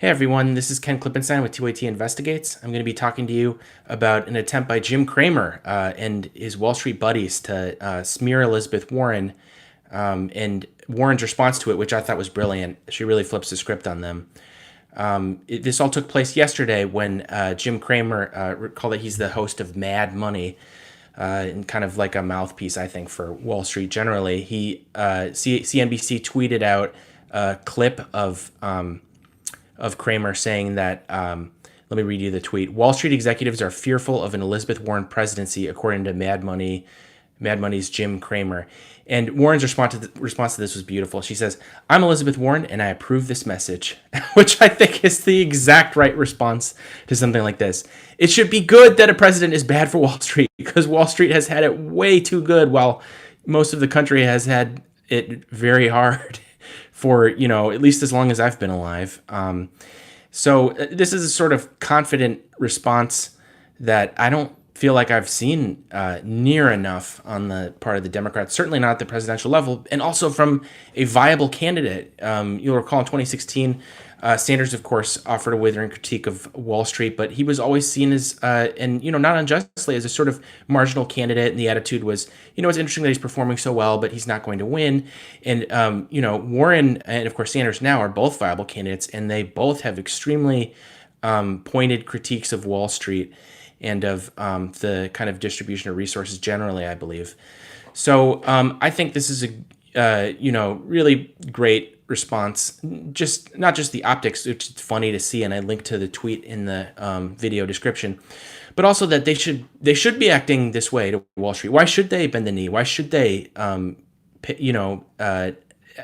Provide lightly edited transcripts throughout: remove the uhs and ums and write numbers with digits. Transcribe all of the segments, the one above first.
Hey everyone, this is Ken Klippenstein with TYTI Investigates. I'm going to be talking to you about an attempt by Jim Cramer and his Wall Street buddies to smear Elizabeth Warren, and Warren's response to it, which I thought was brilliant. She really flips the script on them. This all took place yesterday when Jim Cramer, recall that he's the host of Mad Money, and kind of like a mouthpiece, I think, for Wall Street generally. CNBC tweeted out a clip of Cramer saying that, let me read you the tweet. Wall Street executives are fearful of an Elizabeth Warren presidency, according to Mad Money's Jim Cramer. And Warren's response to this was beautiful. She says, "I'm Elizabeth Warren, and I approve this message," which I think is the exact right response to something like this. It should be good that a president is bad for Wall Street, because Wall Street has had it way too good, while most of the country has had it very hard for, at least as long as I've been alive. So this is a sort of confident response that I don't feel like I've seen near enough on the part of the Democrats, certainly not at the presidential level, and also from a viable candidate. You'll recall in 2016, Sanders, of course, offered a withering critique of Wall Street, but he was always seen as, and not unjustly, as a sort of marginal candidate. And the attitude was, it's interesting that he's performing so well, but he's not going to win. And, Warren and, of course, Sanders now are both viable candidates, and they both have extremely pointed critiques of Wall Street and of the kind of distribution of resources generally, I believe. So I think this is a, really great response. Just not just the optics, which is funny to see, and I linked to the tweet in the video description, but also that they should be acting this way to Wall Street. Why should they bend the knee? Why should they,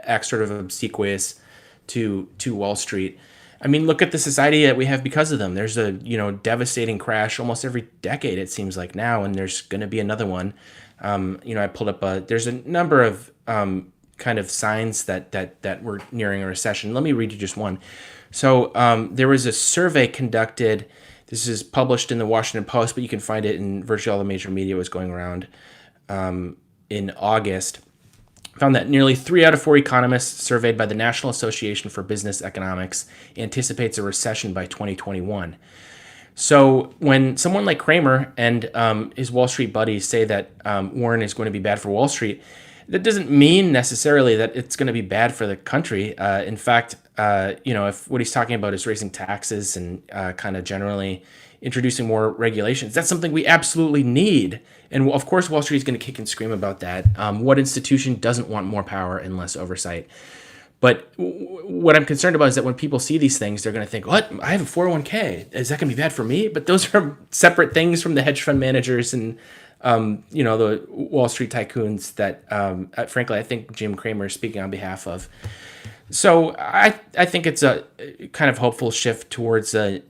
act sort of obsequious to Wall Street? I mean, look at the society that we have because of them. There's a devastating crash almost every decade, it seems like now, and there's going to be another one. I pulled up there's a number of kind of signs that we're nearing a recession. Let me read you just one. So there was a survey conducted. This is published in the Washington Post, but you can find it in virtually all the major media. It was going around in August. Found that nearly 3 out of 4 economists surveyed by the National Association for Business Economics anticipates a recession by 2021. So when someone like Cramer and his Wall Street buddies say that Warren is going to be bad for Wall Street, that doesn't mean necessarily that it's going to be bad for the country. In fact, if what he's talking about is raising taxes and kind of generally introducing more regulations, that's something we absolutely need. And of course, Wall Street is going to kick and scream about that. What institution doesn't want more power and less oversight? But what I'm concerned about is that when people see these things, they're going to think, what? I have a 401k. Is that going to be bad for me? But those are separate things from the hedge fund managers and, the Wall Street tycoons that, frankly, I think Jim Cramer is speaking on behalf of. So I think it's a kind of hopeful shift towards a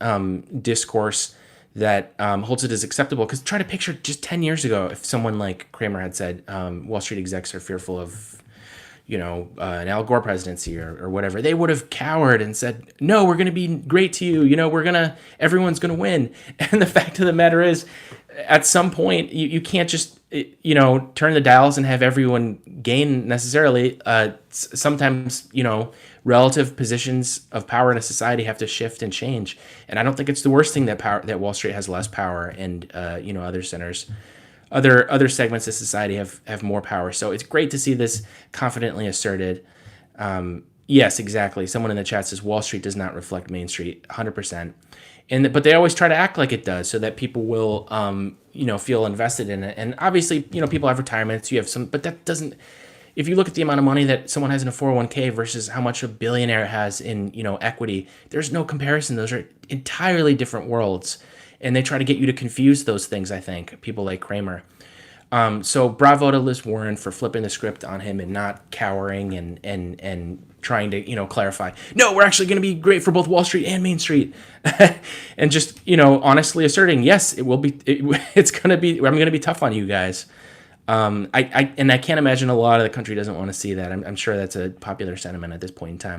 discourse that holds it as acceptable. Because try to picture just 10 years ago, if someone like Cramer had said Wall Street execs are fearful of an Al Gore presidency or whatever, they would have cowered and said, no, we're going to be great to you. Everyone's going to win. And the fact of the matter is, at some point, you can't just, turn the dials and have everyone gain necessarily. Sometimes, relative positions of power in a society have to shift and change. And I don't think it's the worst thing that Wall Street has less power and, other centers. Other segments of society have more power. So it's great to see this confidently asserted. Yes, exactly. Someone in the chat says Wall Street does not reflect Main Street, 100%. But they always try to act like it does, so that people will, feel invested in it. And obviously, people have retirements. You have some, but that doesn't. If you look at the amount of money that someone has in a 401k versus how much a billionaire has in, equity, there's no comparison. Those are entirely different worlds. And they try to get you to confuse those things, I think, people like Cramer. So bravo to Liz Warren for flipping the script on him and not cowering and trying to, clarify. No, we're actually going to be great for both Wall Street and Main Street. And just, honestly asserting, yes, it will be, it's going to be, I'm going to be tough on you guys. I can't imagine a lot of the country doesn't want to see that. I'm sure that's a popular sentiment at this point in time.